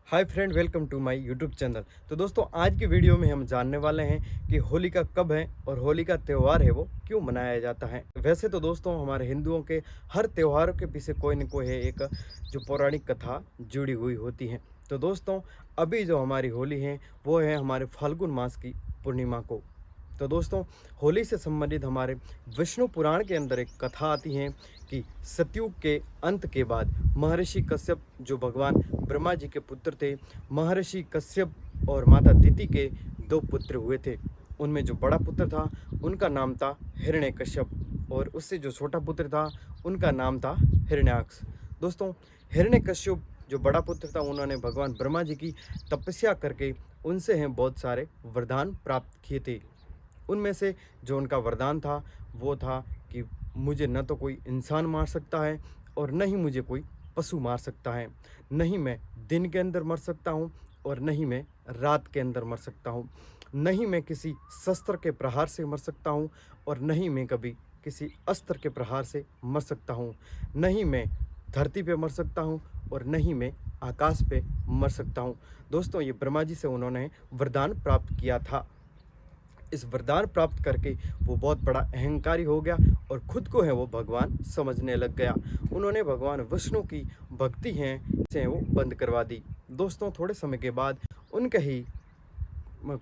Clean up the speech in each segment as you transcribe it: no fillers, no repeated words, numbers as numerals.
Hi friend, welcome to my YouTube channel. तो दोस्तों, आज की वीडियो में हम जानने वाले हैं कि होली का कब है और होली का त्यौहार है वो क्यों मनाया जाता है। वैसे तो दोस्तों, हमारे हिंदुओं के हर त्योहारों के पीछे कोई न कोई है एक जो पौराणिक कथा जुड़ी हुई होती है। तो दोस्तों, अभी जो हमारी होली है वो है हमारे फाल्गुन मास की पूर्णिमा को। तो दोस्तों, होली से संबंधित हमारे विष्णु पुराण के अंदर एक कथा आती है कि सतयुग के अंत के बाद महर्षि कश्यप जो भगवान ब्रह्मा जी के पुत्र थे, महर्षि कश्यप और माता दिति के दो पुत्र हुए थे। उनमें जो बड़ा पुत्र था उनका नाम था हिरण्यकश्यप और उससे जो छोटा पुत्र था उनका नाम था हिरण्याक्ष। दोस्तों, हिरण्यकश्यप जो बड़ा पुत्र था उन्होंने भगवान ब्रह्मा जी की तपस्या करके उनसे हैं बहुत सारे वरदान प्राप्त किए थे। उनमें से जो उनका वरदान था वो था कि मुझे न तो कोई इंसान मार सकता है और न ही मुझे कोई पशु मार सकता है। न ही मैं दिन के अंदर मर सकता हूँ और न ही मैं रात के अंदर मर सकता हूँ। न ही मैं किसी शस्त्र के प्रहार से मर सकता हूँ और न ही मैं कभी किसी अस्त्र के प्रहार से मर सकता हूँ। न ही मैं धरती पे मर सकता हूँ और न ही मैं आकाश पे मर सकता हूँ। दोस्तों, ये ब्रह्मा जी से उन्होंने वरदान प्राप्त किया था। इस वरदान प्राप्त करके वो बहुत बड़ा अहंकारी हो गया और खुद को है वो भगवान समझने लग गया। उन्होंने भगवान विष्णु की भक्ति है से वो बंद करवा दी। दोस्तों, थोड़े समय के बाद उनके ही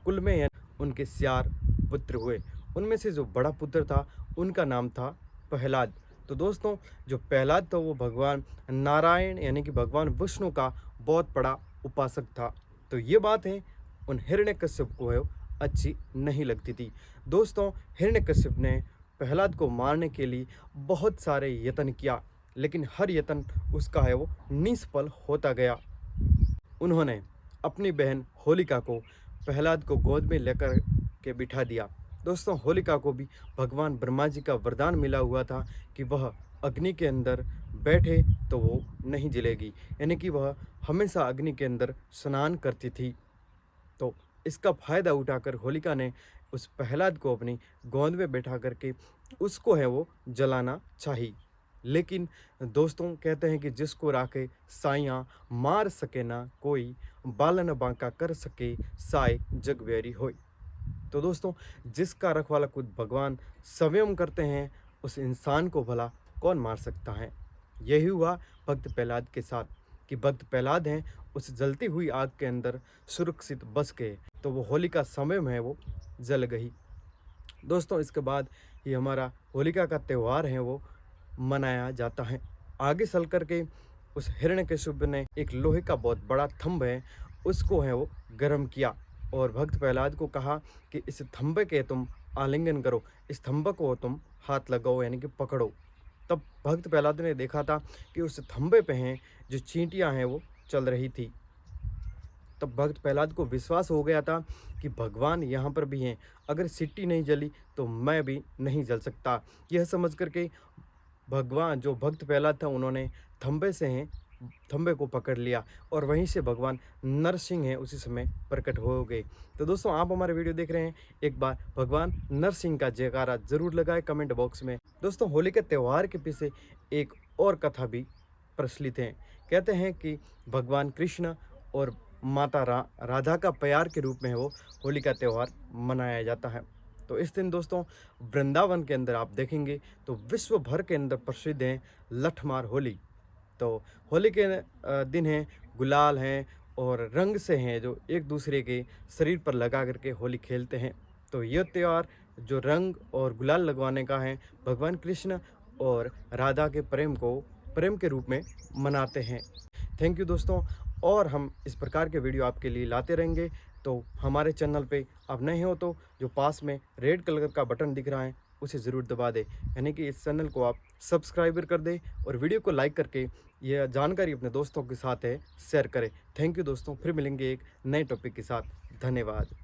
कुल में उनके 4 पुत्र हुए। उनमें से जो बड़ा पुत्र था उनका नाम था प्रहलाद। तो दोस्तों, जो प्रहलाद था वो भगवान नारायण यानी कि भगवान विष्णु का बहुत बड़ा उपासक था। तो ये बात है उन हिरण्यकश्यप को है अच्छी नहीं लगती थी। दोस्तों, हिरण्यकश्यप ने प्रहलाद को मारने के लिए बहुत सारे यत्न किया, लेकिन हर यत्न उसका है वो निष्फल होता गया। उन्होंने अपनी बहन होलिका को प्रहलाद को गोद में लेकर के बिठा दिया। दोस्तों, होलिका को भी भगवान ब्रह्मा जी का वरदान मिला हुआ था कि वह अग्नि के अंदर बैठे तो वो नहीं जलेगी, यानी कि वह हमेशा अग्नि के अंदर स्नान करती थी। तो इसका फ़ायदा उठाकर होलिका ने उस प्रहलाद को अपनी गोद में बैठा करके उसको है वो जलाना चाही। लेकिन दोस्तों, कहते हैं कि जिसको राखे साइयाँ मार सके ना कोई, बालन बांका कर सके साय जग बैरी होय। तो दोस्तों, जिसका रखवाला खुद भगवान स्वयं करते हैं उस इंसान को भला कौन मार सकता है। यही हुआ भक्त प्रहलाद के साथ कि भक्त प्रहलाद हैं उस जलती हुई आग के अंदर सुरक्षित बच गए, तो वो होलिका समय में है वो जल गई। दोस्तों, इसके बाद ये हमारा होलिका का त्यौहार है वो मनाया जाता है। आगे चल कर के उस हिरण्यकश्यप ने एक लोहे का बहुत बड़ा थंब है उसको है वो गर्म किया और भक्त प्रहलाद को कहा कि इस थंबे के तुम आलिंगन करो, इस थंबे को तुम हाथ लगाओ यानी कि पकड़ो। तब भक्त प्रहलाद ने देखा था कि उस थंबे पे हैं जो चींटियां हैं वो चल रही थी। तब भक्त प्रहलाद को विश्वास हो गया था कि भगवान यहाँ पर भी हैं, अगर सिट्टी नहीं जली तो मैं भी नहीं जल सकता। यह समझ करके भगवान जो भक्त प्रहलाद था उन्होंने थंबे से हैं थंबे को पकड़ लिया और वहीं से भगवान नरसिंह हैं उसी समय प्रकट हो गए। तो दोस्तों, आप हमारे वीडियो देख रहे हैं, एक बार भगवान नरसिंह का जयकारा जरूर लगाएं कमेंट बॉक्स में। दोस्तों, होली के त्यौहार के पीछे एक और कथा भी प्रचलित है। कहते हैं कि भगवान कृष्ण और माता राधा का प्यार के रूप में वो होली का त्यौहार मनाया जाता है। तो इस दिन दोस्तों, वृंदावन के अंदर आप देखेंगे तो विश्व भर के अंदर प्रसिद्ध है लठमार होली। तो होली के दिन हैं, गुलाल हैं और रंग से हैं जो एक दूसरे के शरीर पर लगा करके होली खेलते हैं। तो यह त्यौहार जो रंग और गुलाल लगवाने का है भगवान कृष्ण और राधा के प्रेम के रूप में मनाते हैं। थैंक यू दोस्तों, और हम इस प्रकार के वीडियो आपके लिए लाते रहेंगे। तो हमारे चैनल पे आप नए हो तो जो पास में रेड कलर का बटन दिख रहा है उसे ज़रूर दबा दें, यानी कि इस चैनल को आप सब्सक्राइबर कर दें और वीडियो को लाइक करके यह जानकारी अपने दोस्तों के साथ है शेयर करें। थैंक यू दोस्तों, फिर मिलेंगे एक नए टॉपिक के साथ। धन्यवाद।